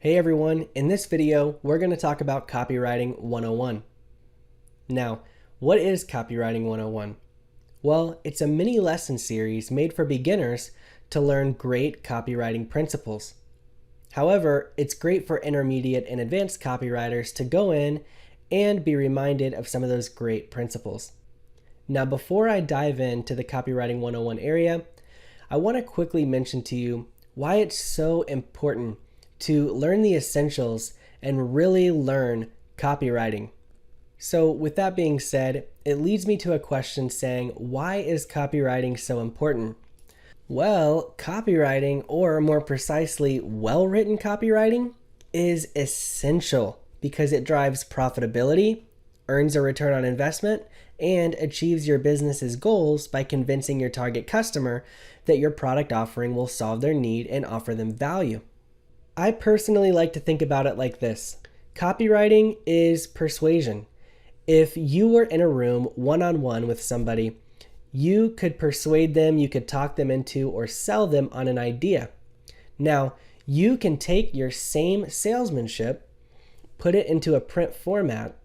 Hey everyone, in this video, we're going to talk about Copywriting 101. Now, what is Copywriting 101? Well, it's a mini lesson series made for beginners to learn great copywriting principles. However, it's great for intermediate and advanced copywriters to go in and be reminded of some of those great principles. Now, before I dive into the Copywriting 101 area, I want to quickly mention to you why it's so important to learn the essentials and really learn copywriting. So with that being said, it leads me to a question saying, why is copywriting so important? Well, copywriting, or more precisely, well-written copywriting, is essential because it drives profitability, earns a return on investment, and achieves your business's goals by convincing your target customer that your product offering will solve their need and offer them value. I personally like to think about it like this. Copywriting is persuasion. If you were in a room one-on-one with somebody, you could persuade them, you could talk them into or sell them on an idea. Now, you can take your same salesmanship, put it into a print format,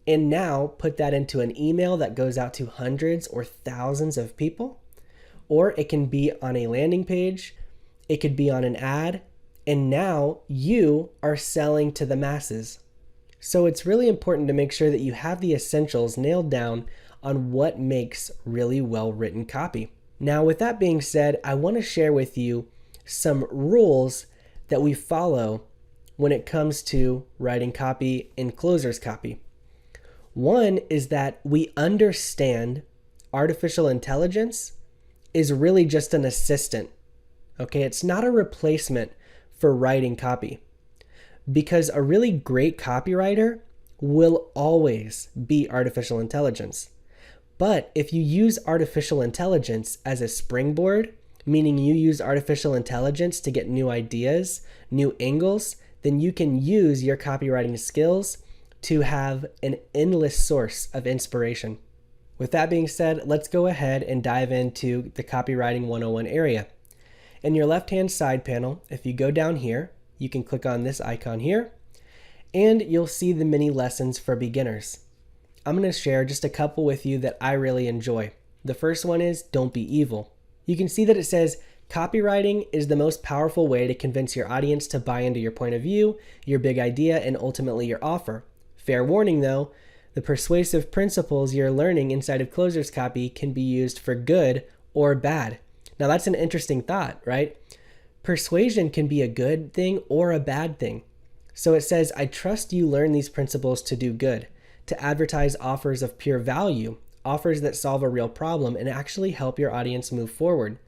and now put that into an email that goes out to hundreds or thousands of people. Or it can be on a landing page, it could be on an ad, and now you are selling to the masses. So it's really important to make sure that you have the essentials nailed down on what makes really well-written copy. Now, with that being said, I want to share with you some rules that we follow when it comes to writing copy and closer's copy. One is that we understand artificial intelligence is really just an assistant. Okay, it's not a replacement for writing copy, because a really great copywriter will always be artificial intelligence. But if you use artificial intelligence as a springboard, meaning you use artificial intelligence to get new ideas, new angles, then you can use your copywriting skills to have an endless source of inspiration. With that being said, let's go ahead and dive into the Copywriting 101 area. In your left-hand side panel, if you go down here, you can click on this icon here, and you'll see the mini lessons for beginners. I'm going to share just a couple with you that I really enjoy. The first one is Don't Be Evil. You can see that it says, copywriting is the most powerful way to convince your audience to buy into your point of view, your big idea, and ultimately your offer. Fair warning though, the persuasive principles you're learning inside of closer's copy can be used for good or bad. Now that's an interesting thought, right? Persuasion can be a good thing or a bad thing. So it says, I trust you learn these principles to do good, to advertise offers of pure value, offers that solve a real problem and actually help your audience move forward.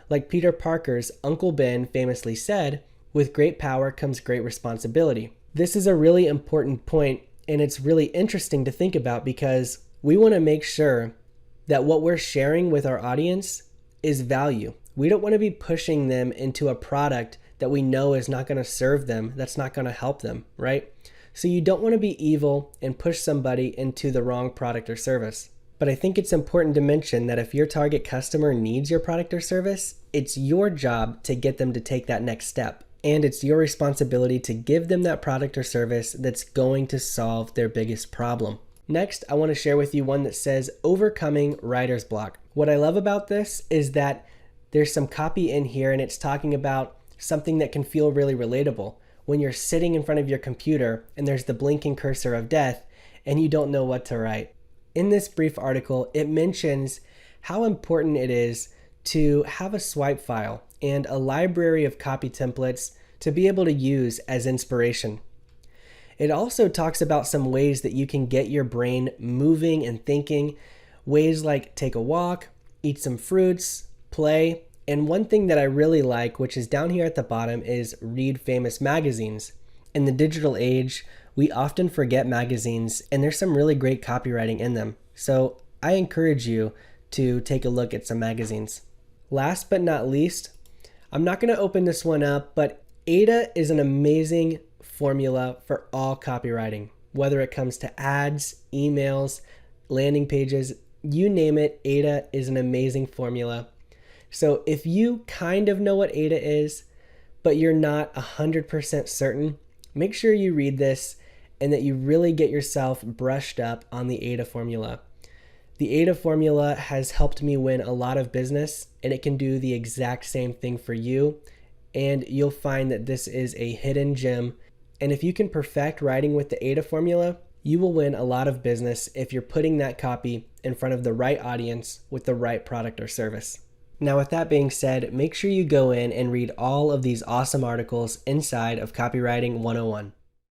Like Peter Parker's Uncle Ben famously said, with great power comes great responsibility. This is a really important point, and it's really interesting to think about because we want to make sure that what we're sharing with our audience is value. We don't want to be pushing them into a product that we know is not going to serve them, that's not going to help them, right? So you don't want to be evil and push somebody into the wrong product or service. But I think it's important to mention that if your target customer needs your product or service, it's your job to get them to take that next step. And it's your responsibility to give them that product or service that's going to solve their biggest problem. Next, I want to share with you one that says overcoming writer's block. What I love about this is that there's some copy in here and it's talking about something that can feel really relatable. When you're sitting in front of your computer and there's the blinking cursor of death and you don't know what to write. In this brief article, it mentions how important it is to have a swipe file and a library of copy templates to be able to use as inspiration. It also talks about some ways that you can get your brain moving and thinking, ways like take a walk, eat some fruits, play, and one thing that I really like, which is down here at the bottom, is read famous magazines. In the digital age, we often forget magazines, and there's some really great copywriting in them. So I encourage you to take a look at some magazines. Last but not least, I'm not going to open this one up, but AIDA is an amazing formula for all copywriting, whether it comes to ads, emails, landing pages, you name it, AIDA is an amazing formula. So if you kind of know what AIDA is, but you're not 100% certain, make sure you read this and that you really get yourself brushed up on the AIDA formula. The AIDA formula has helped me win a lot of business, and it can do the exact same thing for you. And you'll find that this is a hidden gem. And if you can perfect writing with the AIDA formula, you will win a lot of business if you're putting that copy in front of the right audience with the right product or service. Now, with that being said, make sure you go in and read all of these awesome articles inside of Copywriting 101.